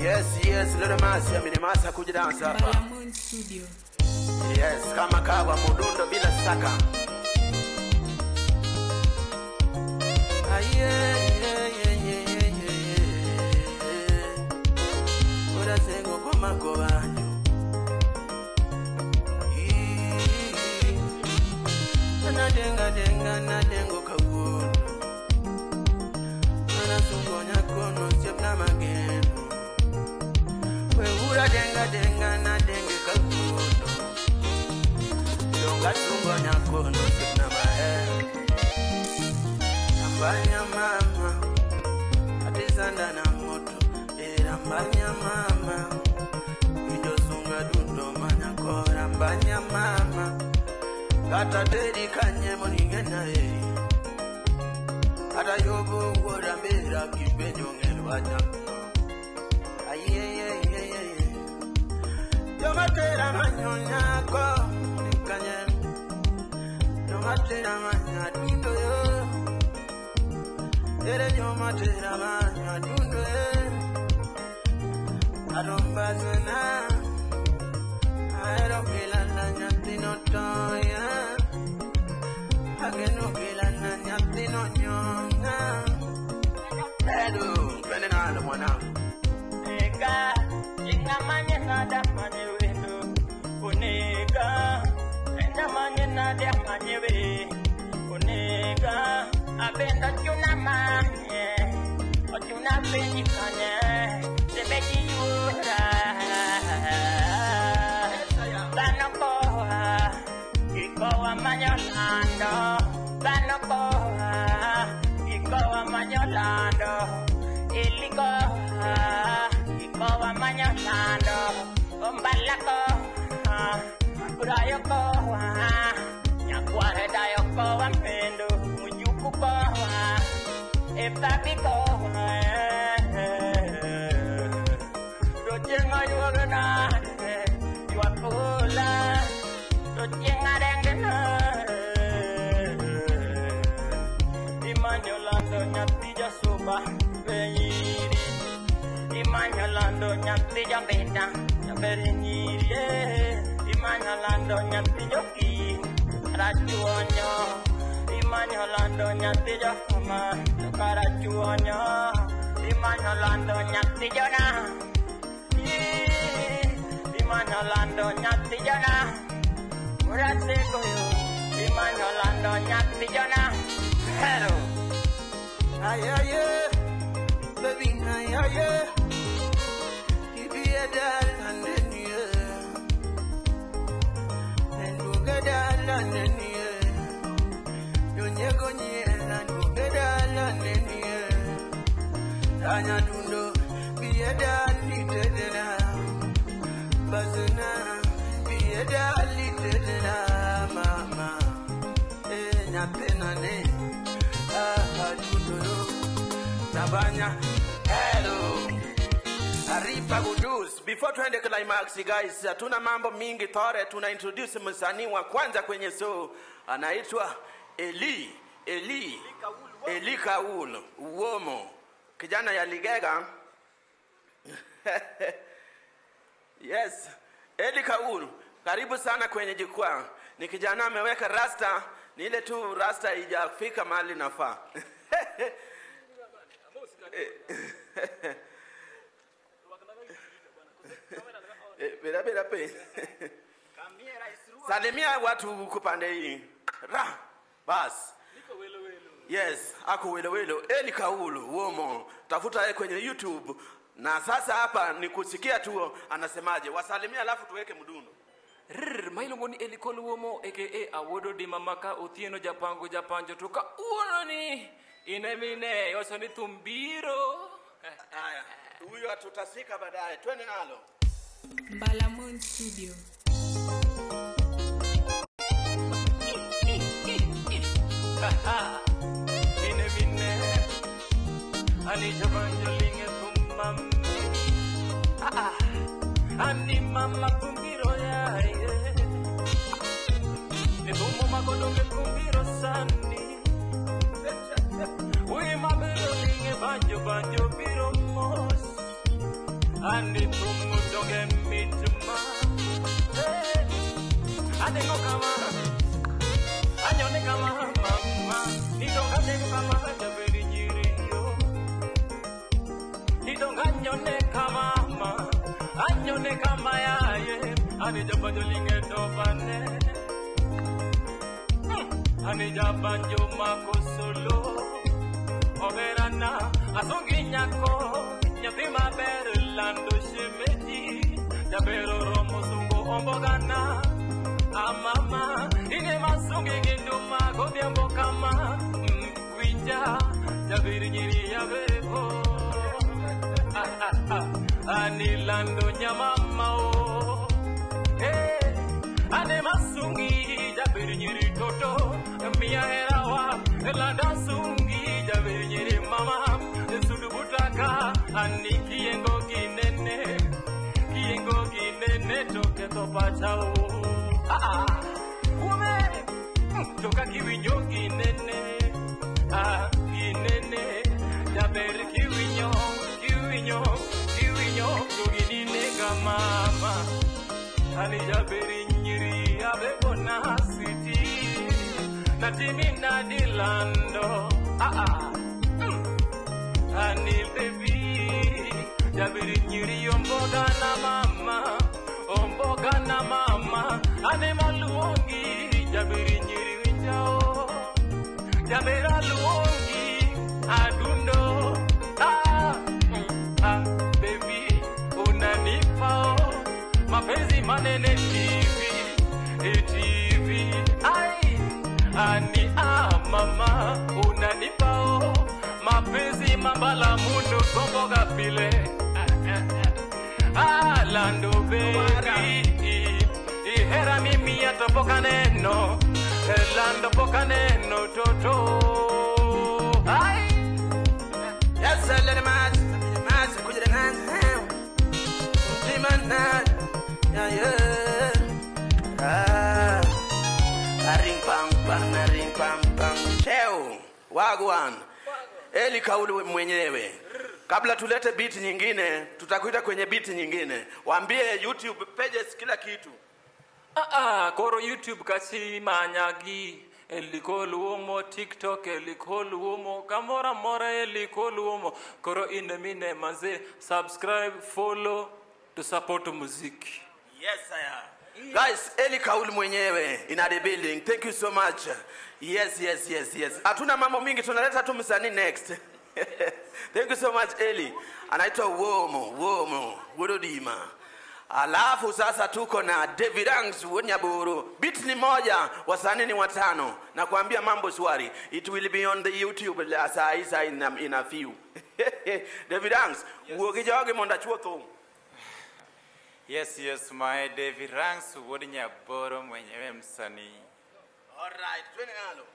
Yes, little masi, mini masa kuja dansa hapa. Balamoon Studio. Yes, kama kawa mudundo bila saka. Ora sengo koma kobanyo. Na dengo kawono. Ana sungonya kono siapna mageno. We ura denga na denge kawono. Donga sungonya kono siapna mageno. Ambanya mama, atizanda na moto. Ambanya mama, windo sunga dundo manyakora. Ambanya mama, kata dedi kanye moningena ata yobo ngora mbera kipenyo ngelwaja yo matera manyonya ko nikanye yo matera manya dundo yo ere yo matera manya dundo yo arombazana I don't feel nothing no toya. I can no feel nothing no nyonga. Hello, when I don't wanna. Nega, inga manye nada manye wendo. Unega, inga manye nada manye we. Unega, abenda tuna manye, o tuna beni kanye, se beti yura. Ikawa Manyolando, Banokoa, Ikawa Manyolando, Ikawa Manyolando, Umbalako, Urayoko, Yakware Dayoko, Amendo, Muyuko, Epapiko, Rojenga Yorana, Yuakola. Imanyolando nyatija soba benyiri Imanyolando nyatija beta benyiri Imanyolando nyatija ki rajuonyo Imanyolando nyatija kama karajuonyo Imanyolando nyatija na Imanyolando nyatija na Uraseko yo, Imanyolando nyatijona. Hello. Ayaye, baby ayaye. Give me a dal and then you. And look at dal and then you. Yonyego nye and look at dal and then you. Tanya dundo, be a dal little Bazuna, be a dal mama, nyapenane, dundo, tabanya, hello, Arifa Gudus. Before tuende climax, guys, tuna mambo mingi tore, tuna introduce msanii wa kwanza kwenye show, anaitwa Eli Kaul, Uomo, kijana ya Ligega. Yes, Eli Kaul. Karibu sana kwenye jukwaa. Ni kijana ameweka rasta, ni ile tu rasta haijafika mahali nafaa. Bila pe. Salimia watu kupande hii. Bas. Yes, ako welo. Eli Kaulu, Womo. Tafuta yeye kwenye YouTube. Na sasa hapa ni kusikia tu anasemaje. Wasalimia alafu tuweke mdundo. Mailongoni Elikolu Womo aka Awodo di Mamaka Otieno Japanjo toka uononi inemine yosoni tumbiro. Haya, huyo tutasika baadaye. Twende nalo. Balamoon Studio. Inemine ani Japanjo linge tumam. Ani mama kumbiro ya Nebumo magodonge kumbiro sani Uy mabero linge banjo biro mos Ani tumudoge mituma Ane go kama Anyone kama mama Nidonga nego kama Jaberi nyiriyo Nidonga nyone kama mama Anyone kama yaye Ani jabanjo lingeto bane Ani jabanjo makosolo Oberana Asongi nyako Nyathi maber lando shemeji Jabero romo sungo ombogana Amama Ine masungi ginduma Godhiambo kama Winja Jabiri nyiri ya bebo Ani lando nyamama o Ane masungi Jabiri nyiri toto Mia herawa Landa sungi Jabiri nyiri mama Sudubutaka Ani kiengo ginene Toke to pachao Ume Toka kiwinyo ginene Ginene Jaber kiwinyo Tuginine mama Ani jaberi nyiri Abegona city Natimi nadilando Ani baby Jabiri nyiri omboga na mama Ane maluongi Jabiri nyiri winjao Jabera luongi Adundo baby unanipao Mapenzi manene TV Ai Ani mama unanipao Mapenzi mambala mundu komboga pile Lando baby Ihera mimi atopoka neno Lando poka neno toto Ai Yes, I let him out. Could you dance? Ring pam pam. Cheo. Wagwan. Eli Kaulu mwenyewe. Kabla tulete beat nyingine, tutakuita kwenye beat nyingine. Waambie YouTube pages kila kitu. Koro YouTube kasi manyagi Elikoluomo TikTok elikoluomo Kamora mora elikoluomo Koro inemine maze Subscribe, follow to support music. Yes, sir. Guys, Eli Kaulu mwenyewe in the building. Thank you so much. Yes. Hatuna mambo mingi, tunaleta tu msanii next. Thank you so much Eli. Anaitwa Womo Wododima. Alafu sasa tuko na David Ranks Wonyaburu. Beat ni moja, wasanii ni watano. Na kuambia mambo swari. It will be on the YouTube saa in a few. David Ranks, uogijoge monda chuoto. Yes, my David Ranks Wonyaburu mwenyewe msanii. All right, twende nalo.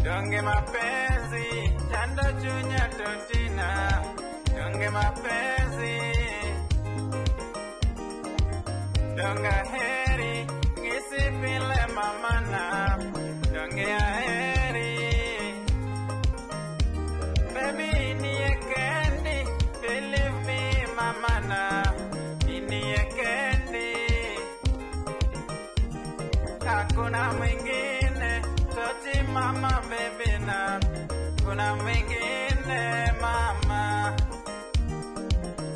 Donge mapenzi, chanda chunya totina. Donge mapenzi, donga heri, ngisi pile mamana. kuna mwingine toti mama baby na kuna mwingine mama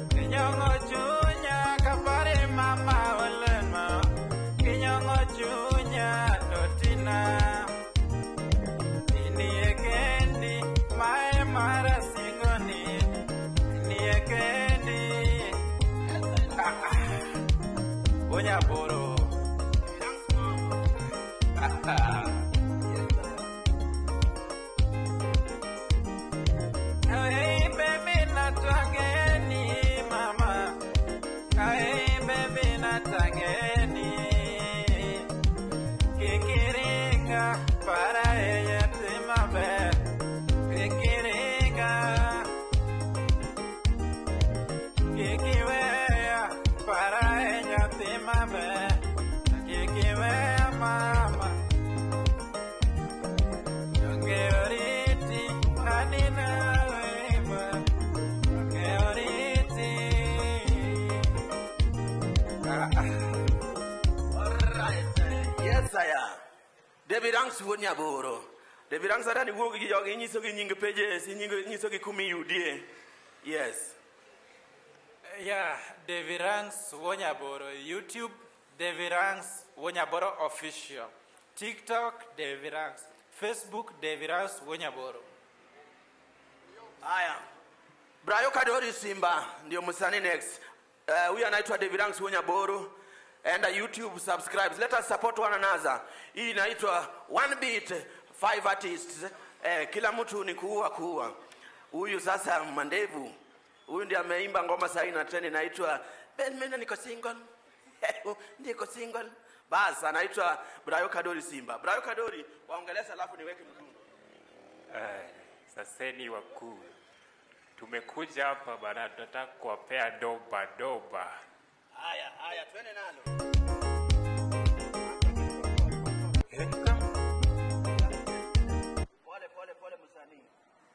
kinyongo chunya kapare mama olema kinyongo chunya totina iniekendi mae mara singoni iniekendi Wonya boro Hey baby natangeni mama Hey baby natangeni Kikiringa para ella primavera Kikiringa Kikiwea para ella primavera Kikiwea mama Georiti Hanina Wema Georiti Alright. Yes, I am. David Ranks Wonya Boro. David Ranks Adani Wogi Yogi Nisogi Ning pages, Nisogi Kumi UD. Yes. Yeah, David Ranks Wonyaboro, YouTube, David Ranks Wonyaboro Official, TikTok, David Ranks, Facebook, David Ranks Wonyaboro. Aya. Brayo Kadori Simba, ndio Musani next. We anaitwa David Ranks Wonyaboro. And YouTube subscribes. Let us support one another. Hii inaitwa One Beat, 5 artists. Kila mtu ni kuua. Huyu sasa Mandevu. Huyu ndiye ameimba ngoma sasa ina trend inaitwa mimi niko single. Niko single. Bas anaitwa Brayo Kadori Simba. Brayo Kadori waongeleza alafu niweke mdundo. Saseni wakuu. Tumekuja hapa bana tunataka kuwapea doba. Haya twende nalo. Pole msanii.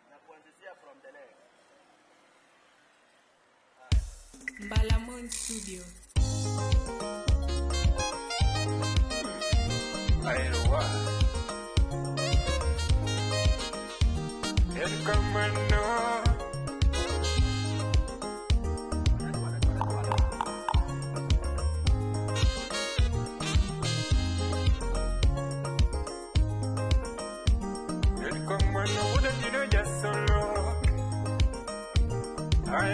Na kuanzia from the leg. Balamon Studio. Aiwa. Elkamano. Elkamano udah tidak jasolo. Ay.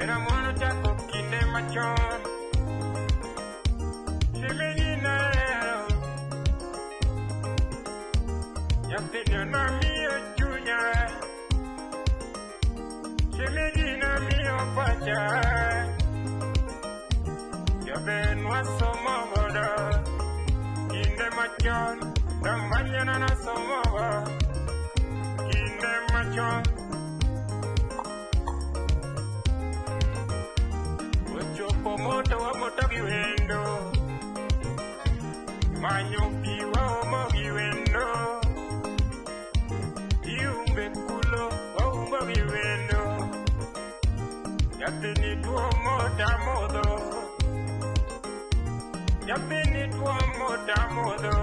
Era mono chaco kine machon Chimegina Yapinyo na miyo chunya Chimegina miyo pacha Yabenwa somo boda Kine machon Dambanyana na somo boda Kine machon Moto wa moto giwendo Manyuki wa omo giwendo Iumbe kulo wa umbo giwendo Yapini tuo moda modo Yapini tuo moda modo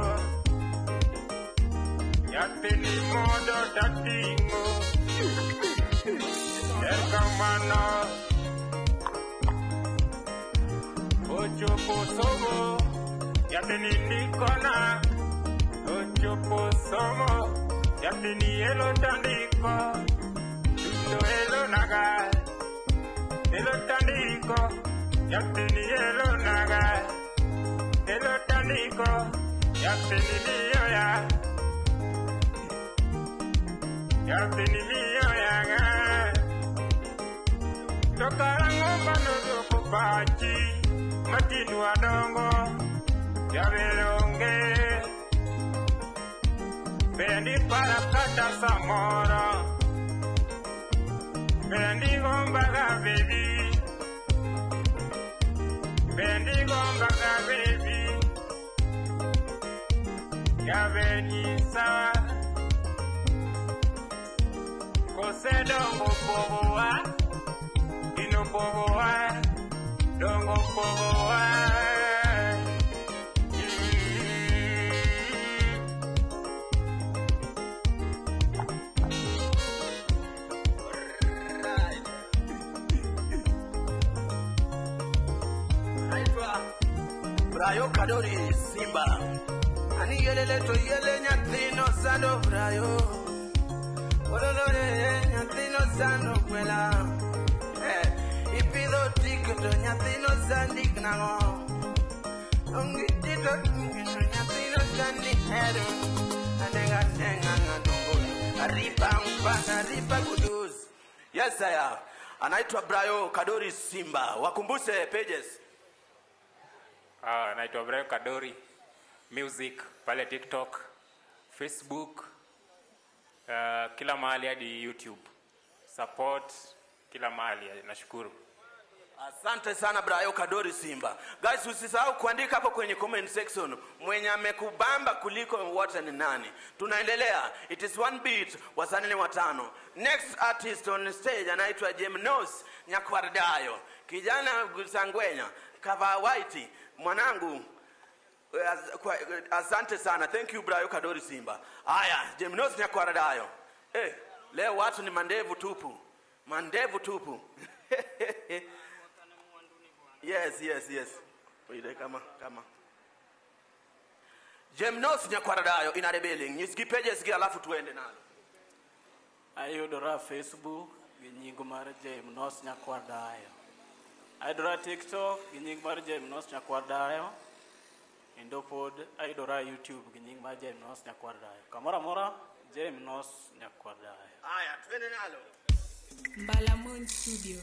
Yapini modo tatingo Elkamano Ochopo somo, yapeni nikona. Ochopo somo, yapeni elo tandiko. Tundo elo naga, elo tandiko. Yapeni elo naga, elo tandiko. Yapeni miyo ya, yapeni miyo ya ga. Tokarango manozo kubachi. Matinu adongo Yavelonge Bendi para kata samora Bendi gombaga baby Bendi gombaga baby Gabenyisa Kose dongo pogoa Ino pogoa Dongo pogoa Brayo Kadori Simba Ani yelele to yele nyathino sando brayo Ololore nyathino sando kwela Ipido tiketo nyathino sandik nango Ongi tito nyathino sandik hero Anenga ngadongo Aripa kuduz Yes sir Anaitwa Brayo Kadori Simba Wakumbuse pages naitwa Brayo Kadori Music pale TikTok, Facebook, kila mahali hadi YouTube. Support kila mahali, nashukuru. Asante sana Brayo Kadori Simba. Guys, usisahau kuandika hapo kwenye comment section mwenye amekubamba kuliko wote ni nani. Tunaendelea. It is one beat, wasanii watano. Next artist on stage anaitwa Jemnos Nyakwardayo. Kijana Sangwenya, Kava White, mwanangu. Asante sana. Thank you Brayo Kadori Simba. Haya, Jemnos Nyakwardayo. Leo watu ni mandevu tupu. Mandevu tupu. Yes. Wait, kama. Jemnos Nyakwardayo in a rebelling. Nyisgi pages gi alafu tuende nalo. Ayudora Facebook gi nying mar Jemnos Nyakwardayo. Ayudora TikTok gi nying mar Jemnos Nyakwardayo. Indopod ayudora YouTube gi nying mar Jemnos Nyakwardayo. Kamora Jemnos Nyakwardayo. Aya, tuende nalo. Mbalamon Studio.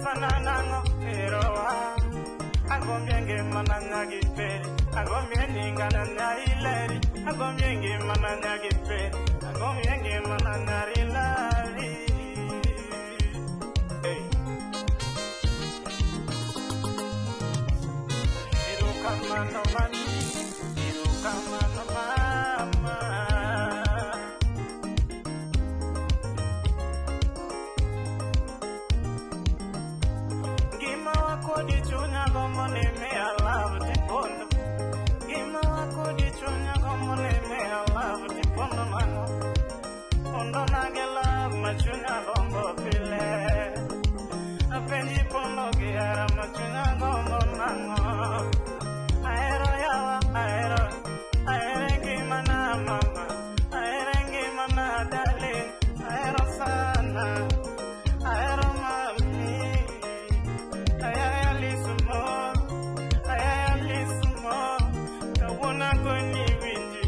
mananango erowa agomyenge mananya giperi agomyenge ngana ileri agomyenge mananya giperi agomyenge mananya ileri hey irukamano mani irukamano mama gima wako di chunya gomo ne me alave ti pondo gima wako di chunya gomo ne me alave ti pondo mano pondo nage love ma chunya gombo pile apendi pondo giara ma chunya gombo nango aero yawa aero gima na mama aero gima na darling aero sana aero mami Kawuna koni winji,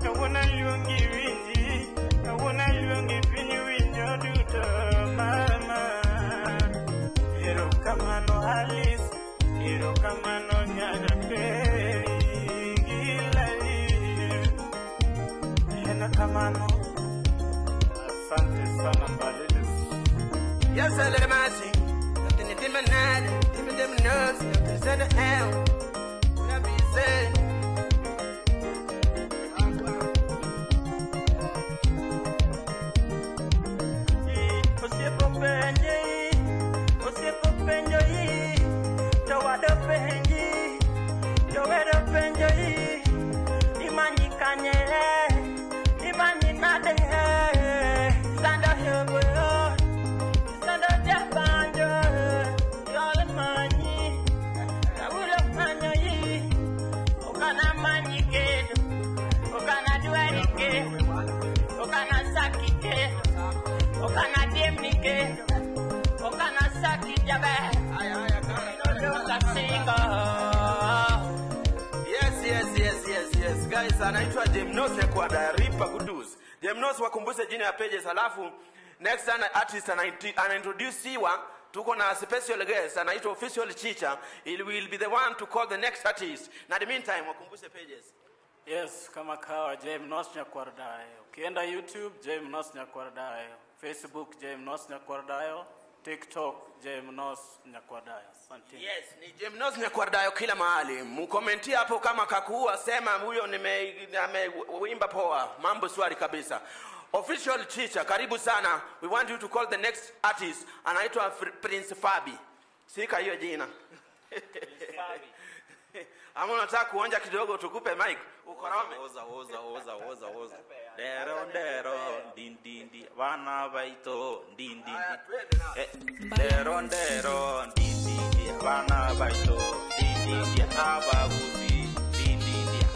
kawuna lungi winji, kawuna lungi pini winjo duto mama. Ero kamano Alice, ero kamano nyana peri gilali. Ena kamano, asante sana mbalele. Yes, I let him ask you. Nothing in them night, them nerves, nothing said to hell. What be said? Yes, guys, anaitwa Jemnos Nyakwada, Ripa Kudus. Jemnos wakumbuse jina ya pages, alafu next time artist anaintroduce tuko na special guest, anaitwa Official Chicha. He will be the one to call the next artist. Na the meantime, wakumbuse pages. Yes, kama kawa Jemnos Nyakwada. Ukienda YouTube, Jemnos Nyakwada. Facebook, Jemnos Nyakwada. TikTok, Jemnos Nyakwada. Yes, ni Jemnos Nyakwada kila mahali. Mkomentia hapo kama kakuua, sema huyo amewimba poa. Mambo swali kabisa. Official Chicha, karibu sana. We want you to call the next artist. Anaitwa Prince Fabi. Sika hiyo jina. Prince Fabi. Ama unataka kuonja kidogo tukupe mic. Ukorome. Oza. Dero din vana baito din Dero din vana baito din abaguzi din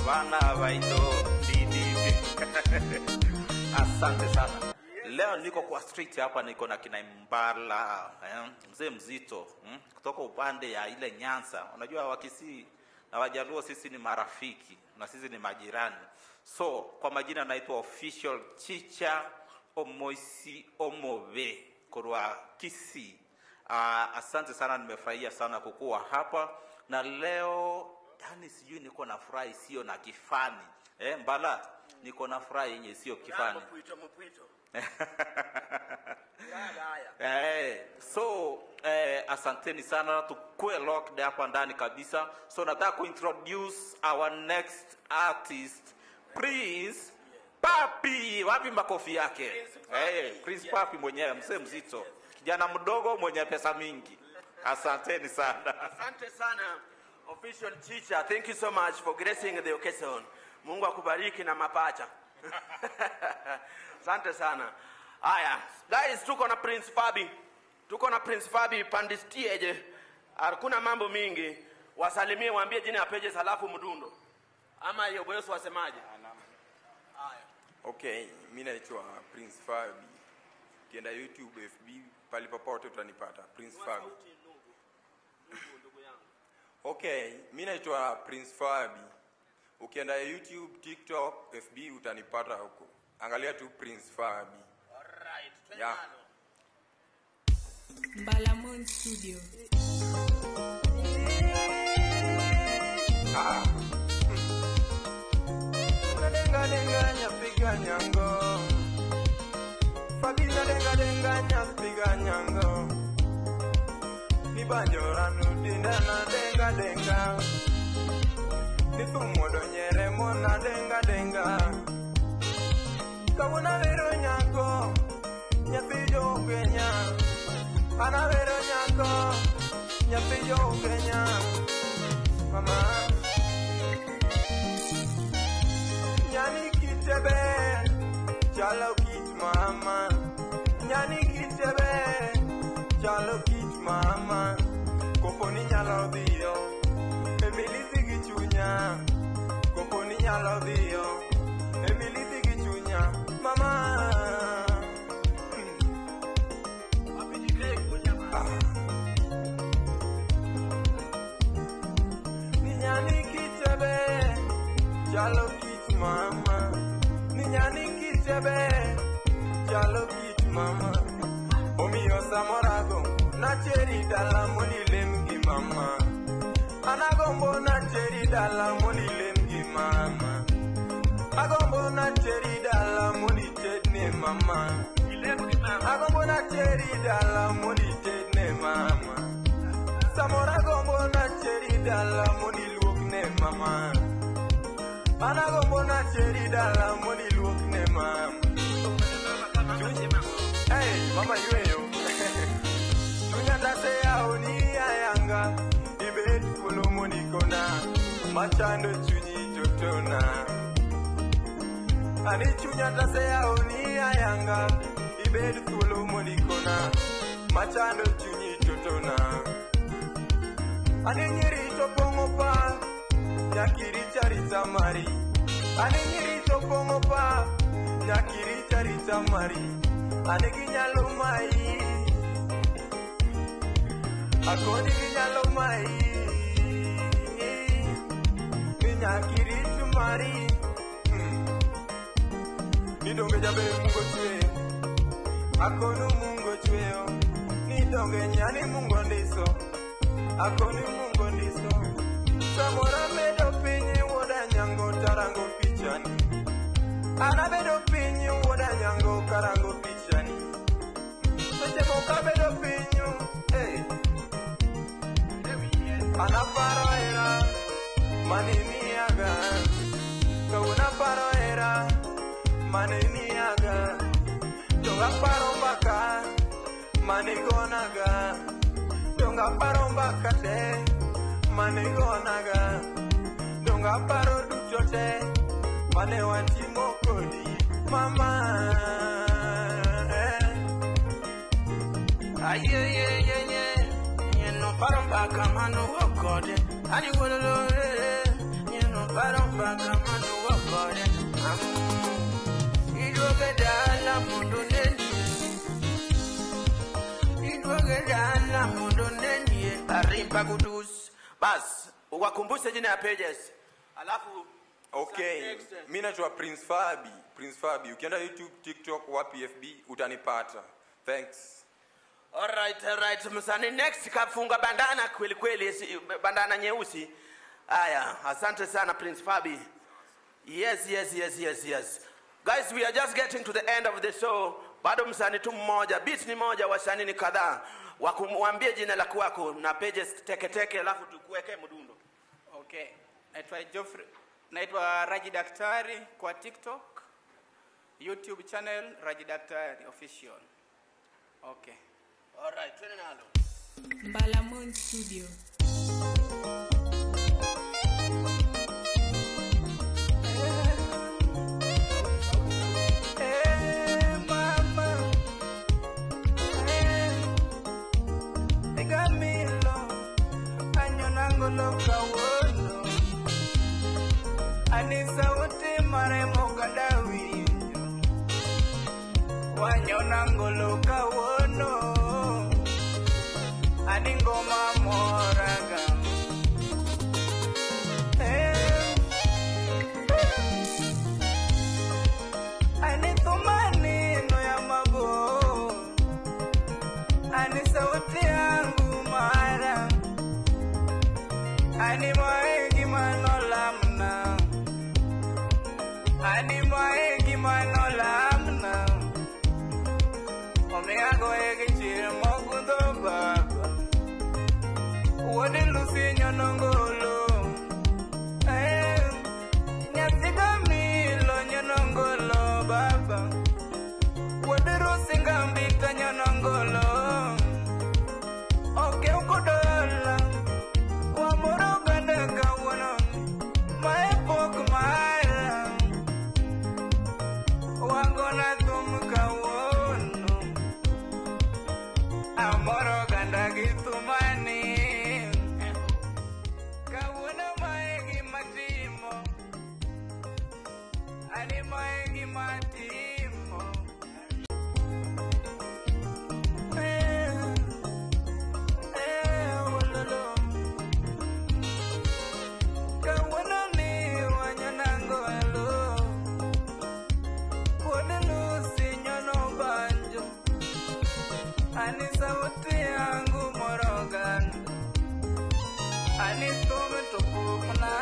vana baito din. Asante sana. Leo niko kwa street hapa, niko na kina Mbala, mzee mzito, kutoka upande ya ile Nyanza. Unajua Wakisii na Wajaluo sisi ni marafiki na sisi ni majirani. So kwa majina naitwa Official Chicha Omoisi Omove kwa Kisii. Asante sana, nimefurahia sana kukua hapa na leo, yani sijui niko na furaha sio na kifani. Mbala, niko na furaha yenye sio kifani. Mpwito. So asanteni sana, tukue locked hapa ndani kabisa. So nataka kuintroduce our next artist, Prince Papi. Wapi makofi yake? Prince Papi mwenyewe, mzee mzito, kijana mdogo mwenye pesa mingi. Asanteni sana. Asante sana Official Chicha. Thank you so much for gracing the occasion. Mungu akubariki na mapacha. Asante sana. Haya, guys, tuko na Prince Fabi pandistie. Hakuna mambo mingi. Wasalimie, waambie jina ya pages halafu mdundo. Ama hiyo bosi wasemaje? Haya. Okay, mimi naitwa Prince Fabi. Kienda YouTube, FB, pali popote utanipata Prince Fabi. Okay, mimi naitwa Prince Fabi. Ukienda YouTube, TikTok, FB utanipata huko. Angalia tu Prince Fabi. Alright, yeah. Mbalamon Studio. Denga denga nyapiga nyango. Fabina denga denga nyapiga nyango. Ni banjora nudinda na denga denga. Ni tumodo nyere mona denga denga. Kawuna vero nyango. Nyapijo Kenya. Ana vero nyango. Nyapijo Kenya. Mama. Nyani kitebe, chalo kit mama. Nyani kitebe, chalo kit mama. Koponi nyalo dio, emilisi gichunya. Koponi nyalo dio, emilisi gichunya. Mama. Nyani kitebe, chalo kit mama. Ninyani kitebe, chalo kit mama. Omiyo samorago, na cheri dala moni lemgi mama. Anagombo na cheri dala moni lemgi mama. Agombo na cheri dala moni tedne mama. Agombo na cheri dala moni tedne mama. Samoragombo na cheri dala moni luokne mama. Anagombo na cheri dala moni luokne mama. Hey, mama yueyo. Tunyanda se aoni ayanga. Ibet kulo moni kona. Machando chunyi totona. Ani chunyanda se aoni ayanga. Ibet kulo moni kona. Machando chunyi totona. Ani nyiri topongo pa. Nyakiri charita mari. Ani nyiri topongo pa. Nyakiri charita mari. Ani kinyalo mai. Akoni kinyalo mai. Nyakiri tumari. Nidonge jabe mungo chweo. Akonu mungo chweo. Nidonge nyani mungo ndiso. Akoni mungo ndiso. Samora medo pinyi woda nyango tarango pichani. Ana medo pinyi woda nyango karango pichani. Soche moka medo pinyu, hey. Ana paro era, manini aga. Kauna paro era, manini aga. Tonga paro mbaka, manigonaga. Tonga paro mbaka te. Manigonaga, donga paro duchote, mane wantimo kodi, mama. Aye, no paro baka manu wakode, ani wololo, no paro baka manu wakode. Idwogedala mundo neni, idwogedala mundo neni, arimpa kudus. Bas, wakumbushe jina ya pages. Alafu Okay, mimi naitwa Prince Fabi. Prince Fabi. Ukienda YouTube, TikTok, wa PFB utanipata. Thanks. Alright. Msani next kafunga bandana kweli bandana nyeusi. Aya, asante sana Prince Fabi. Yes. Guys, we are just getting to the end of the show. Bado msani tu mmoja, beat ni moja, wasanii ni kadhaa. Wakumwambie jina la kwako na pages teke alafu tukuweke mdundo. Okay. Naitwa Raji Daktari kwa TikTok, YouTube channel Raji Daktari official. Okay. Alright, twende nalo. Mbalamon Studio. Anisa wote maremo gadawi wanyonangolo kawono aningoma moraga anitumani no ya mago anisa nyanongolo. Nyathiga milo nyanongolo baba. Wadiro singambi ka nyanongolo. Oke ukodola. Wamoro ganda kawana. Maepok mara. Wangona thum kawono. Amoro ganda githumani. Kawono maegi matimo. Ani maegi matimo. Wololo. Kawono ni wanyanangolo. Wololo sinyono banjo. Ani sauti yangu moroganda. Ani tume tupukna.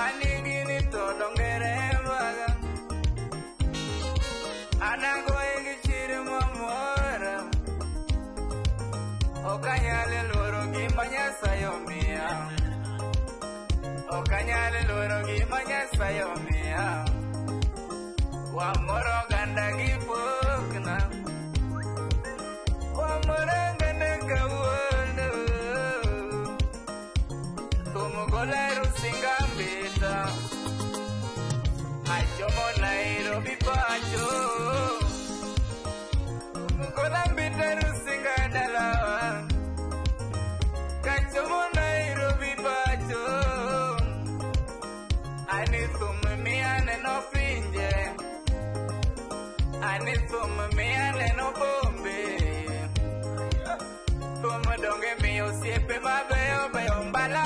Ani gini todongere baga. Anago egi chiri mamora. Okanyale loro gimanya sayomia. Okanyale loro gimanya sayomia. Wamoro ganda gipukna. Wamoro ganda kawono. Tumugoleru singambita. Achomo Nairobi pacho. Tumugoleru singadalawa. Kachomo Nairobi pacho. Ani thumiane no pinje. Ani thumiane no bombe. Donge mi osiepe mabeyo beyo mbala.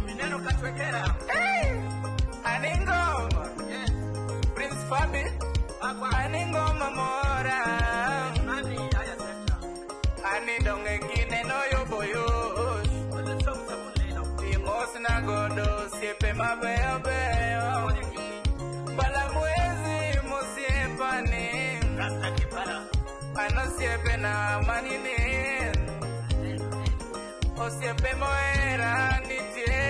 Mineno katwekera. Aningoma. Prince Fabi. Aningoma mora. Ani donge kine no yoboyo. Timos na godo osiepe mabeyo beyo. Bala mwezi musiepani. Anosiepe na manini. Osiepe moera nitie.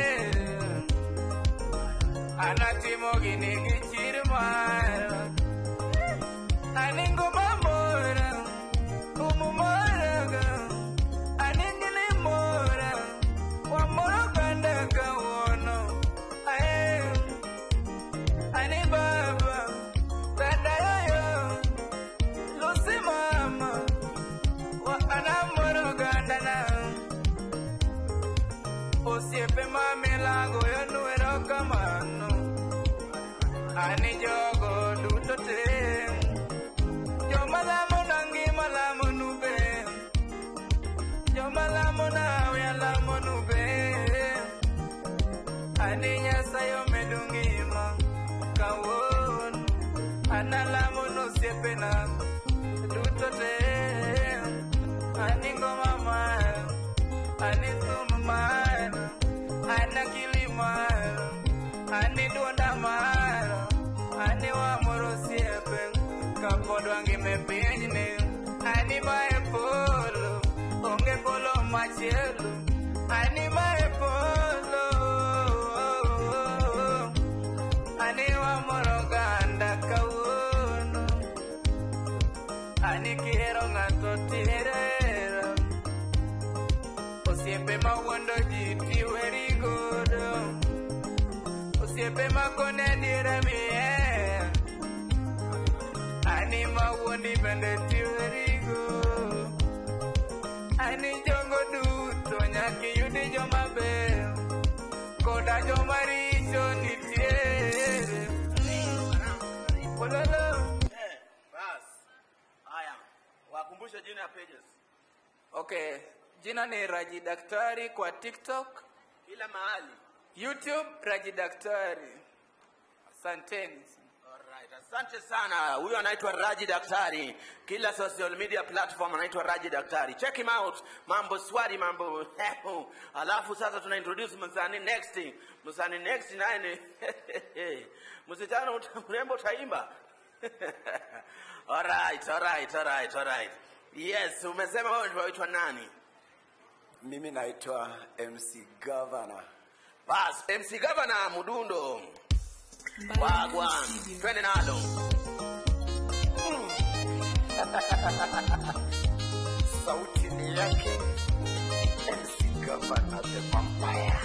Anatimo gini gichirmara. Aningo mamora. Umumoraga. Aningili mora. Wamoro ganda kawono. Ani baba. Dada yoyo. Lucy mama. Wa anamoro ganda na. Osiepe mamilago yonuero kamano. Ani jogo duto te. Jomalamo nangi malamo nube. Jomalamo na uyalamo nube. Ani nyasayo medungima. Kawon. Analamo no siepe na. Duto te. Ani ngoma mara. Ani thumara. Ana kilimara. Ani duonda mara. Ani wamoro siepe. Kapodwangi mepinyne. Ani mae polo. Onge polo machielo. Ani mae polo. Ani wamoro ganda kawono. Ani kihero ng'ato tirera. Osiepe mawuondo ji tiweri godo. Osiepe makone diere miye. Ani mawuondi bende tiweri go. Ani jogo duto nyaki yudi jomaber. Koda jomaricho nitiere. Ololo. Bas. Haya. Wakumbushe jina ya pages. Okay. Jina ni Raji Daktari kwa TikTok. Kila mahali. YouTube Raji Daktari. Asanteni. Alright, asante sana. Huyo anaitwa Raji Daktari. Kila social media platform anaitwa Raji Daktari. Check him out. Mambo swari, mambo. Alafu sasa tuna introduce msanii next. Msanii next naye ni msitano mrembo taimba. Alright. Yes, umesema wewe unaitwa nani? Mimi naitwa MC Governor. Bas, MC Governor Mudundo. Wagwan, twende nalo. Sauti ni yake MC Governor the Vampire.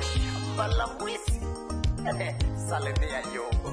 Shamba mwisi. Salemea Yobo.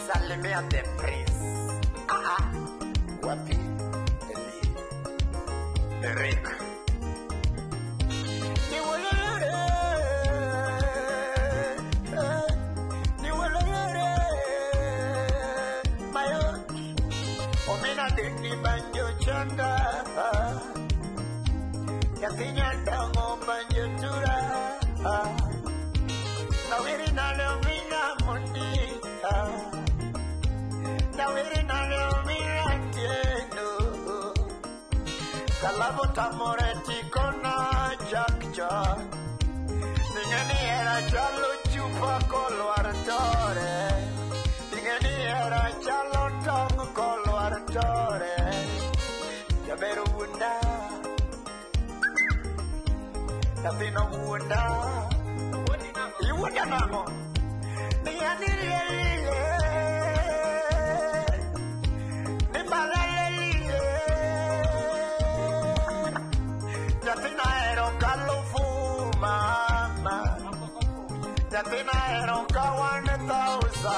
Salemea the Prince. Wapi Eric. Omena deni banjo chanda. Yakinya dango banjo tura. Nawiri nalo mina mundi. Nawiri nalo mina tiendo. Kalabo tamore tikona jakja. Ningeni era chalo chupa kolo artore. Ningeni era chalo tong kolo artore. Yaberu bunda. Tapino bunda. Iwunda namo. Niyani lele. Nibala lele. Tapina ero kalufu mama. Tapina ero kawane tausa.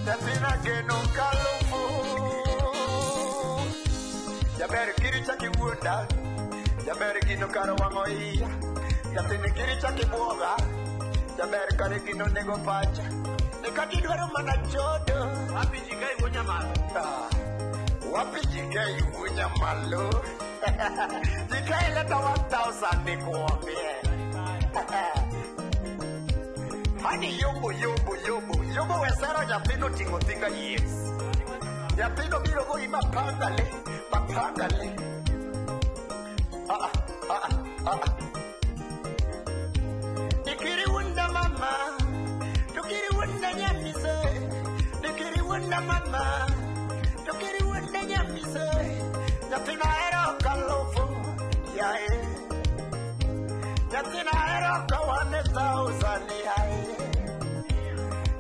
Tapina geno kalufu. Jaberi kiri chaki wunda. Jaberi gino karo wangoia. Jaberi kiri chaki boga. Jaberi kari gino nego pacha. Nikati dwaro mana chodo. Wapi jigai wunya malo. Wapi jigai wunya malo. Jigai leta 1,000 ni kuwambie. Hani yobo wesero japino tingo tinga yes. Japino biro go ima pangale. Nikiri wunda mama, tukiri wunda nyamise. Nikiri wunda mama, tukiri wunda nyamise. Japina ero kalofu, yae. Japina ero kawane 1,000 yae.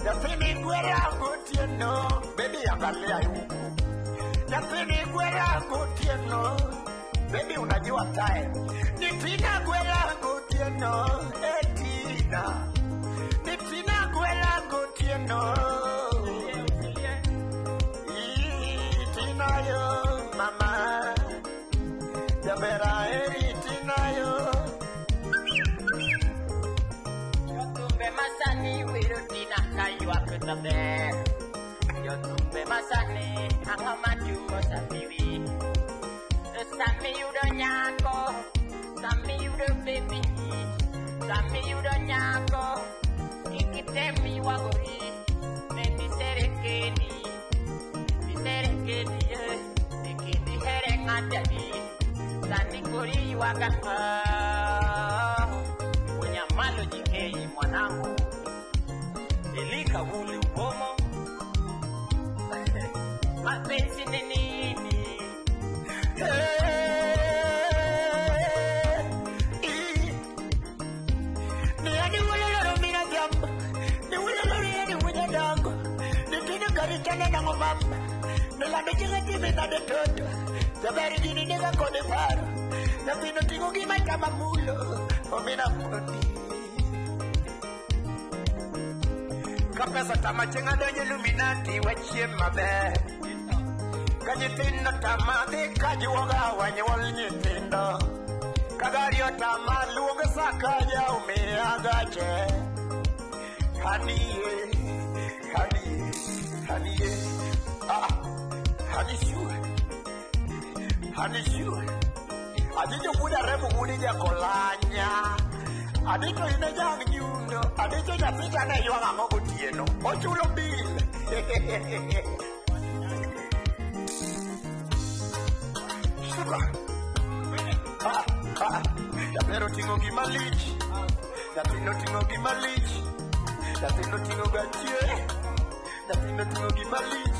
Japini gwera kutieno, baby angalia yuku. Japini gwera kutieno, baby unajua time. Nitina gwera kutieno, etina. Nitina gwera kutieno. Itina yo mama. Jabera itina yo. Tumbe masani wirutina kayu akutabere. yo tumbe masani angamaju sapiwi sami yudo nyako sami yudo baby sami yudo nyako ikitemi wagori neni serekeni ye ikindi herenga jadi sani kori wagaka unyamalo jikei mwanangu elika ule ukomo mapenzi ni nini ni ani wala mina jambo ni wala ni wala dango ni kina karikana na mama ni la dejinga tibe na de toto sabari dini nega kone paro na pino tingo gima kama mulo o mina kodi kapesa tamachenga donye Illuminati wachie mabe kanyitindo tamade kajiwoga wanyewol nyitindo kagario tama luoge sakaja umeagache haniye hanishure ajijo kuda remu muni jakolanya adito ine jang nyundo adito japita na yuanga ngogo tieno ochulo bil Pero tingo gimalich Datino tingo gimalich Datino tingo gachie Datino tingo gimalich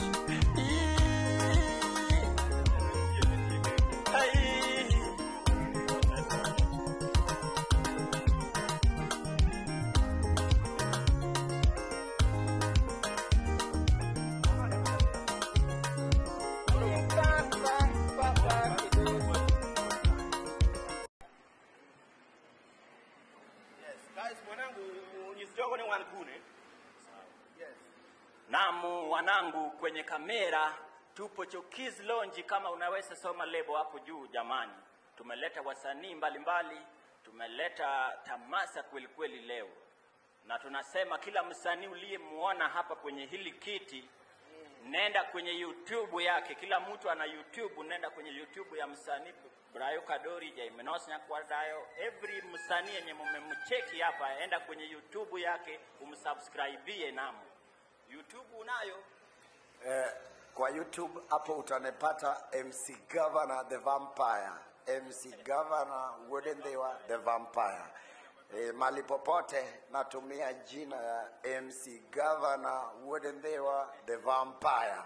Namu wanangu kwenye kamera tupo Chokiz Lounge kama unaweza soma lebo hapo juu jamani. Tumeleta wasanii mbalimbali, tumeleta tamasa kweli kweli leo. Na tunasema kila msanii uliyemuona hapa kwenye hili kiti nenda kwenye YouTube yake. Kila mtu ana YouTube, nenda kwenye YouTube ya msanii Brayo Kadori, Jaimenos Nyakwardayo. Every msanii yenye mmemcheki hapa enda kwenye YouTube yake umsubscribe namu. YouTube unayo? Kwa YouTube hapo utanepata MC Governor the Vampire. MC Governor Wodendewa the Vampire. Mali popote natumia jina ya MC Governor Wodendewa the Vampire.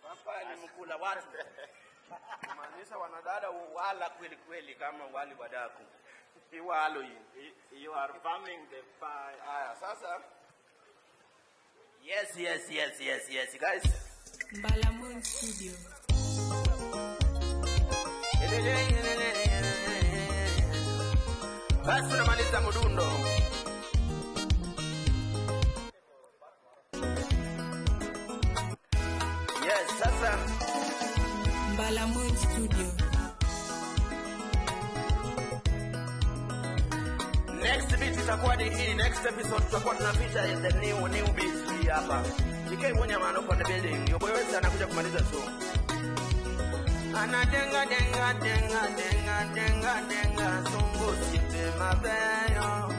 Vampire ni mkula watu. Kumaanisha wanadada wala kweli kweli kama wali wadaku. Iwalo hii. You are farming the fire. Aya sasa. Yes, guys. Mbalamun Studio. Basi tunamaliza mdundo. Yes, sasa. Mbalamun Studio. Next beat itakuwa ni hii. Next episode tutakuwa tunapita the new beat hii hapa. Jike mmoja maana kwa building. Yoboyo wewe anakuja kumaliza show. Anadenga sungu sipe mabeyo.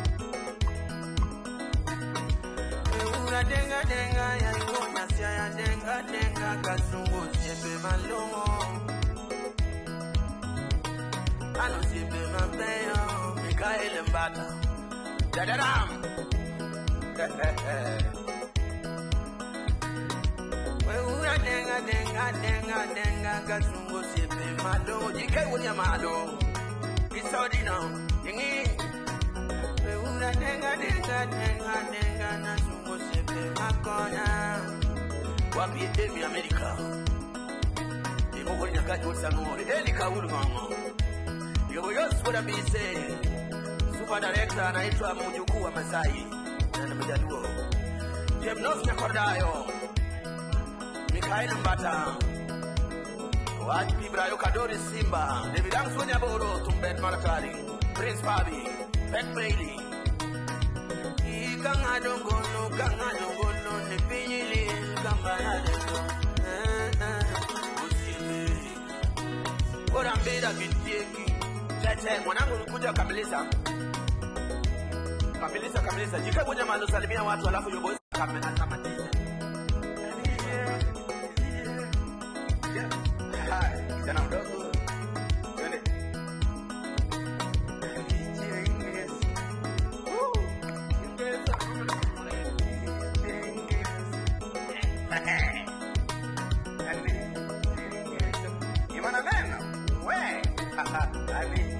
Ura denga ya ngonya sia ya denga kasungu sipe malongo. Ano sipe mabeyo. Mikael Mbata. Dadaram. Ura denga kasungu sipe malongo. Jike mmoja malo. Isodino. Yingi. Ura denga na sungu sipe makona. Wapi Demi America. Imo nyakati usanore. Eli kaulu ngongo. Yoboyo sura bise. Super director anaitwa mjukuu wa Masai. Na mjaluo. Jaimenos Nyakwardayo. Mikael Mbata. Wajibi Brayo Kadori Simba. David Amsonya Boro Tumben Maratari. Prince Fabi. Pet Bailey. Kanga dongolo, ne pinyili, kamba mbira kiteki. Tete mwanangu nikuja kamiliza. Kamiliza. Jika kuja mahali usalimia watu alafu your boss kamatiza. Kijana mdogo. Twende. Gimana neno? We. Ali.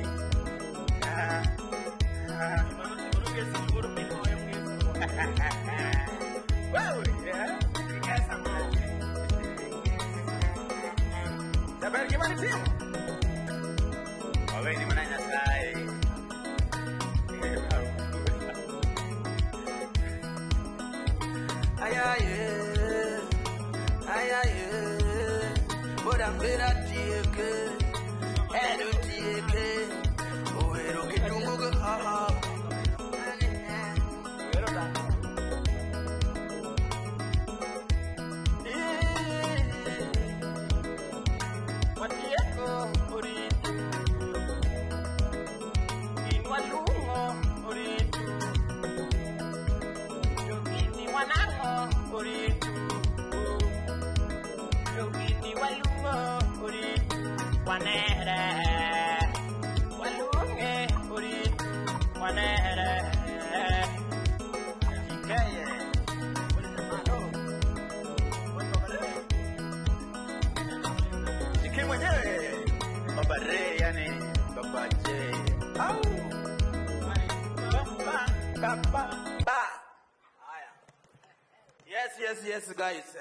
Sabar gimana sih? Oke, ini mana nyasai? Ayaye, bodan bera tieke, edu tieke, oero kitungu ke ha. Yes guys.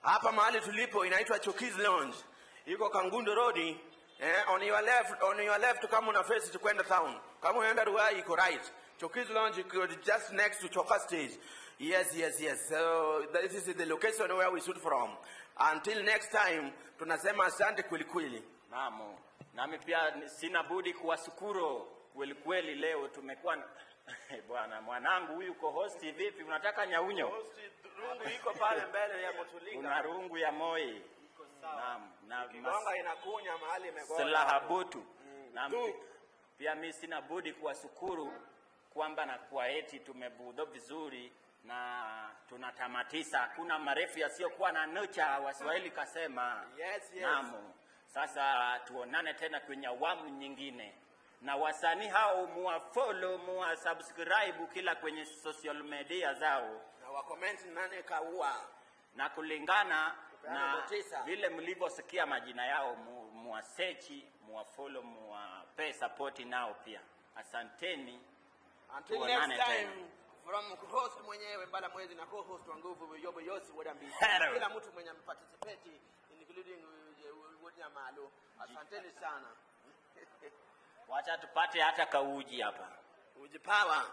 Hapa mahali tulipo inaitwa Choki's Lounge. Iko Kangundo Road. On your left kama una face to kwenda town. Kama unaenda Ruai iko right. Choki's Lounge iko just next to Choka Stage. Yes. So this is the location where we shoot from. Until next time tunasema asante kweli. Naam. Nami pia sina budi kuwashukuru kweli leo tumekuwa bwana mwanangu huyu co-host vipi unataka nyaunyo? Rungu iko pale mbele ya Motulinga. Una rungu ya Moi. Naam, na Kigonga inakunya mahali imegoa. Selahabutu. Naam. Pia mimi sina budi kuwashukuru kwamba na kwa eti tumebudho vizuri na tunatamatisha. Hakuna marefu yasiyokuwa na nucha Waswahili kasema. Yes. Naam. Sasa tuonane tena kwenye awamu nyingine. Na wasanii hao muwafollow, muwasubscribe kila kwenye social media zao. Na wakomenti nane kaua. Na kulingana na vile mlivyosikia majina yao muwasechi, muwafollow, muwape support nao pia. Asanteni. Until next time from host mwenyewe Mbala Mwezi na co-host wa nguvu Yobo Yosi Wodambi. Kila mtu mwenye participate including Wodamalo. Asanteni sana. Wacha tupate hata kauji hapa. Uji power.